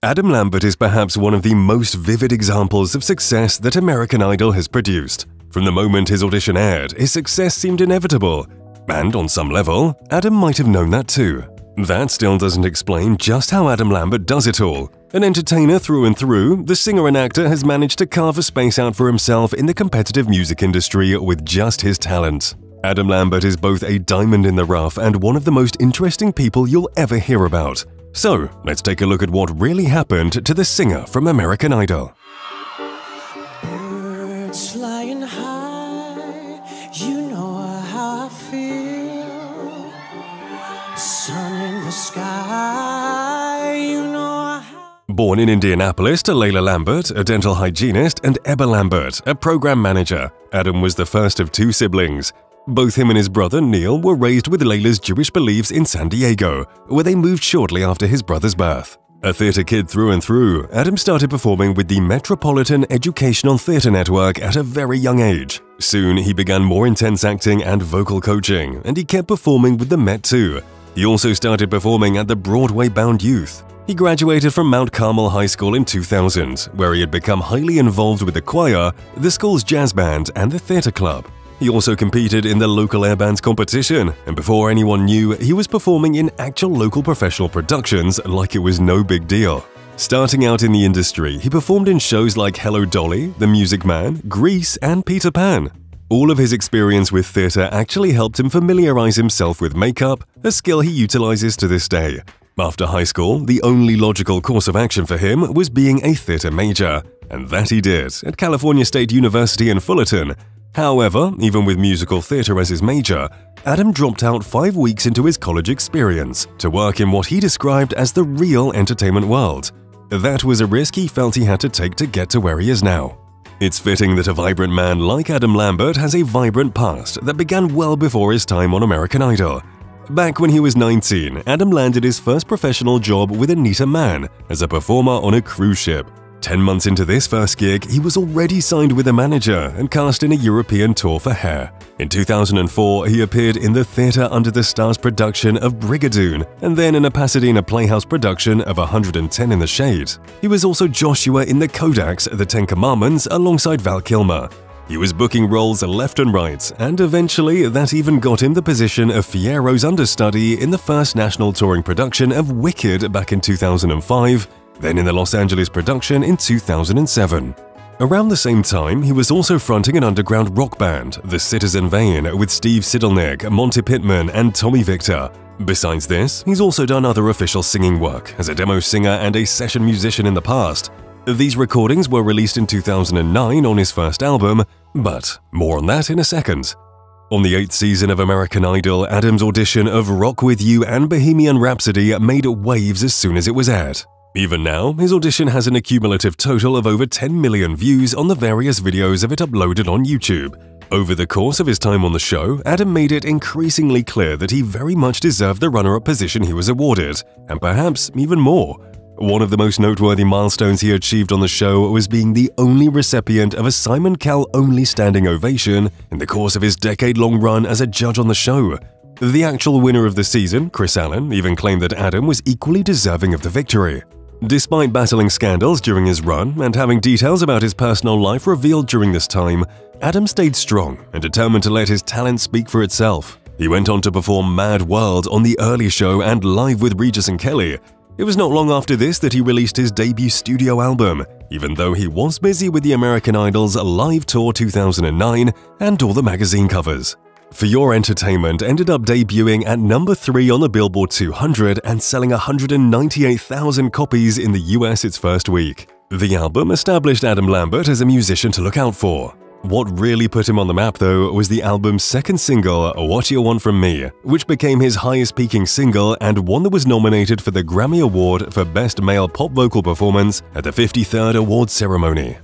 Adam Lambert is perhaps one of the most vivid examples of success that American Idol has produced. From the moment his audition aired, his success seemed inevitable. And on some level, Adam might have known that too. That still doesn't explain just how Adam Lambert does it all. An entertainer through and through, the singer and actor has managed to carve a space out for himself in the competitive music industry with just his talent. Adam Lambert is both a diamond in the rough and one of the most interesting people you'll ever hear about. So, let's take a look at what really happened to the singer from American Idol. Birds flying high, you know how I feel. Sun in the sky, you know how. Born in Indianapolis to Layla Lambert, a dental hygienist, and Ebba Lambert, a program manager, Adam was the first of two siblings. Both him and his brother Neil were raised with Layla's Jewish beliefs in San Diego, where they moved shortly after his brother's birth. A theater kid through and through, Adam started performing with the Metropolitan Educational Theater Network at a very young age. Soon, he began more intense acting and vocal coaching, and he kept performing with the Met too. He also started performing at the Broadway-bound youth. He graduated from Mount Carmel High School in 2000, where he had become highly involved with the choir, the school's jazz band, and the theater club. He also competed in the local air bands competition, and before anyone knew, he was performing in actual local professional productions like it was no big deal. Starting out in the industry, he performed in shows like Hello Dolly, The Music Man, Grease, and Peter Pan. All of his experience with theater actually helped him familiarize himself with makeup, a skill he utilizes to this day. After high school, the only logical course of action for him was being a theater major, and that he did at California State University in Fullerton. However, even with musical theater as his major, Adam dropped out 5 weeks into his college experience to work in what he described as the real entertainment world. That was a risk he felt he had to take to get to where he is now. It's fitting that a vibrant man like Adam Lambert has a vibrant past that began well before his time on American Idol. Back when he was 19, Adam landed his first professional job with Anita Mann as a performer on a cruise ship. 10 months into this first gig, he was already signed with a manager and cast in a European tour for Hair. In 2004, he appeared in the Theatre Under the Stars production of Brigadoon, and then in a Pasadena Playhouse production of 110 in the Shade. He was also Joshua in the Kodaks' The Ten Commandments alongside Val Kilmer. He was booking roles left and right, and eventually that even got him the position of Fiero's understudy in the first national touring production of Wicked back in 2005, then in the Los Angeles production in 2007. Around the same time, he was also fronting an underground rock band, The Citizen Vane, with Steve Sidelnick, Monty Pittman, and Tommy Victor. Besides this, he's also done other official singing work as a demo singer and a session musician in the past. These recordings were released in 2009 on his first album, but more on that in a second. On the 8th season of American Idol, Adam's audition of Rock With You and Bohemian Rhapsody made waves as soon as it was aired. Even now, his audition has an accumulative total of over 10 million views on the various videos of it uploaded on YouTube. Over the course of his time on the show, Adam made it increasingly clear that he very much deserved the runner-up position he was awarded, and perhaps even more. One of the most noteworthy milestones he achieved on the show was being the only recipient of a Simon Cowell-only standing ovation in the course of his decade-long run as a judge on the show. The actual winner of the season, Chris Allen, even claimed that Adam was equally deserving of the victory. Despite battling scandals during his run and having details about his personal life revealed during this time, Adam stayed strong and determined to let his talent speak for itself. He went on to perform Mad World on The Early Show and Live with Regis and Kelly. It was not long after this that he released his debut studio album, even though he was busy with the American Idol's Live Tour 2009 and all the magazine covers. For Your Entertainment ended up debuting at number 3 on the Billboard 200 and selling 198,000 copies in the US its first week. The album established Adam Lambert as a musician to look out for. What really put him on the map, though, was the album's second single, What You Want From Me, which became his highest-peaking single and one that was nominated for the Grammy Award for Best Male Pop Vocal Performance at the 53rd Awards ceremony.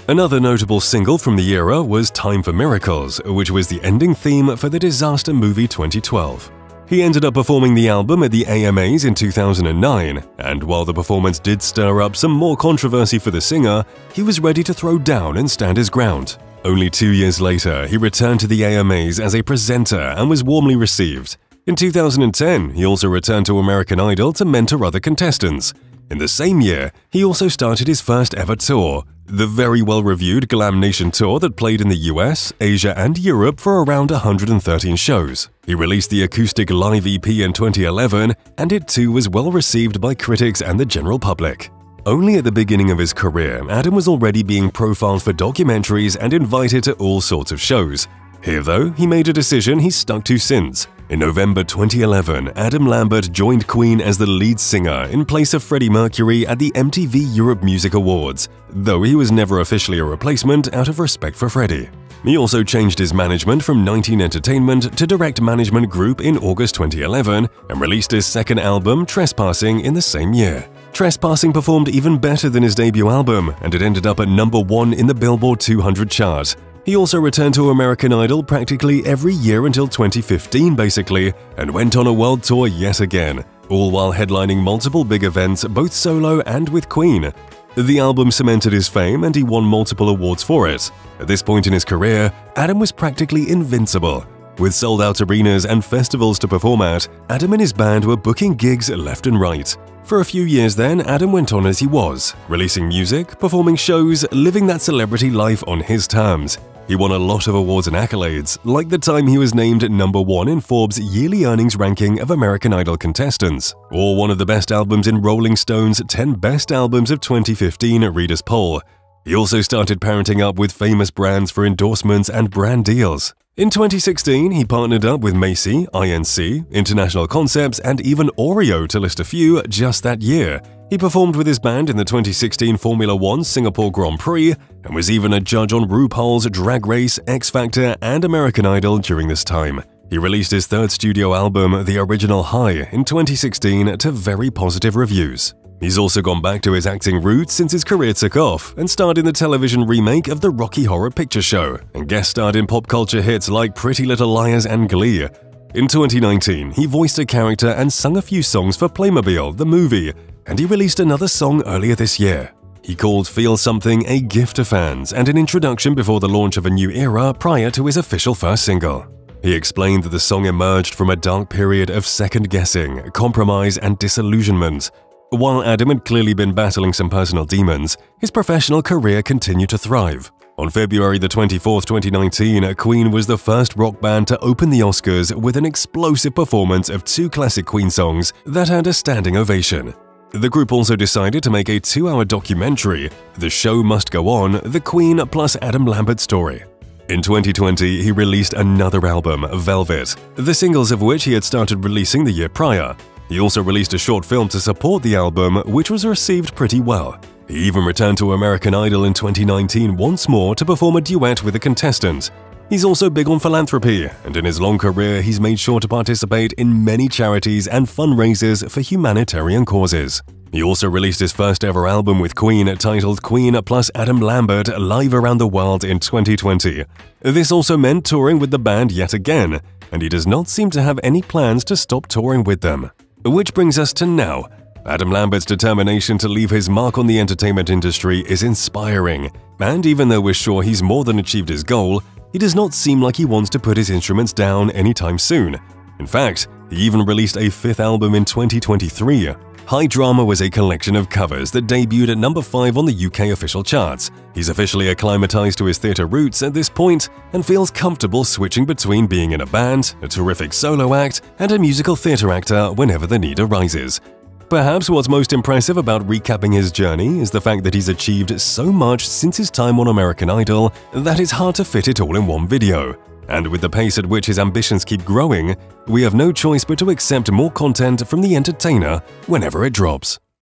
Another notable single from the era was Time for Miracles, which was the ending theme for the disaster movie 2012. He ended up performing the album at the AMAs in 2009, and while the performance did stir up some more controversy for the singer, he was ready to throw down and stand his ground. Only 2 years later, he returned to the AMAs as a presenter and was warmly received. In 2010, he also returned to American Idol to mentor other contestants. In the same year, he also started his first ever tour, the very well-reviewed Glam Nation tour that played in the US, Asia and Europe for around 113 shows. He released the acoustic live EP in 2011, and it too was well received by critics and the general public. Only at the beginning of his career, Adam was already being profiled for documentaries and invited to all sorts of shows. Here, though, he made a decision he's stuck to since. In November 2011, Adam Lambert joined Queen as the lead singer in place of Freddie Mercury at the MTV Europe Music Awards, though he was never officially a replacement out of respect for Freddie. He also changed his management from 19 Entertainment to Direct Management Group in August 2011 and released his second album, Trespassing, in the same year. Trespassing performed even better than his debut album, and it ended up at #1 in the Billboard 200 chart. He also returned to American Idol practically every year until 2015 basically, and went on a world tour yet again, all while headlining multiple big events both solo and with Queen. The album cemented his fame and he won multiple awards for it. At this point in his career, Adam was practically invincible. With sold-out arenas and festivals to perform at, Adam and his band were booking gigs left and right. For a few years then, Adam went on as he was, releasing music, performing shows, living that celebrity life on his terms. He won a lot of awards and accolades, like the time he was named #1 in Forbes' yearly earnings ranking of American Idol contestants, or one of the best albums in Rolling Stone's 10 Best Albums of 2015 Readers' Poll. He also started parenting up with famous brands for endorsements and brand deals. In 2016, he partnered up with Macy, INC, International Concepts, and even Oreo, to list a few, just that year. He performed with his band in the 2016 Formula One Singapore Grand Prix and was even a judge on RuPaul's Drag Race, X Factor, and American Idol during this time. He released his third studio album, The Original High, in 2016 to very positive reviews. He's also gone back to his acting roots since his career took off and starred in the television remake of the Rocky Horror Picture Show and guest starred in pop culture hits like Pretty Little Liars and Glee. In 2019, he voiced a character and sung a few songs for Playmobil, the movie, and he released another song earlier this year. He called Feel Something a gift to fans and an introduction before the launch of a new era prior to his official first single. He explained that the song emerged from a dark period of second-guessing, compromise, and disillusionment. While Adam had clearly been battling some personal demons, his professional career continued to thrive. On February 24, 2019, Queen was the first rock band to open the Oscars with an explosive performance of 2 classic Queen songs that had a standing ovation. The group also decided to make a 2-hour documentary, The Show Must Go On, The Queen plus Adam Lambert Story. In 2020, he released another album, Velvet, the singles of which he had started releasing the year prior. He also released a short film to support the album, which was received pretty well. He even returned to American Idol in 2019 once more to perform a duet with a contestant. He's also big on philanthropy, and in his long career he's made sure to participate in many charities and fundraisers for humanitarian causes. He also released his first ever album with Queen titled Queen plus Adam Lambert live around the world in 2020. This also meant touring with the band yet again, and he does not seem to have any plans to stop touring with them. Which brings us to now. Adam Lambert's determination to leave his mark on the entertainment industry is inspiring, and even though we're sure he's more than achieved his goal, he does not seem like he wants to put his instruments down anytime soon. In fact, he even released a 5th album in 2023. High Drama was a collection of covers that debuted at #5 on the UK official charts. He's officially acclimatized to his theatre roots at this point and feels comfortable switching between being in a band, a terrific solo act, and a musical theatre actor whenever the need arises. Perhaps what's most impressive about recapping his journey is the fact that he's achieved so much since his time on American Idol that it's hard to fit it all in one video. And with the pace at which his ambitions keep growing, we have no choice but to accept more content from the entertainer whenever it drops.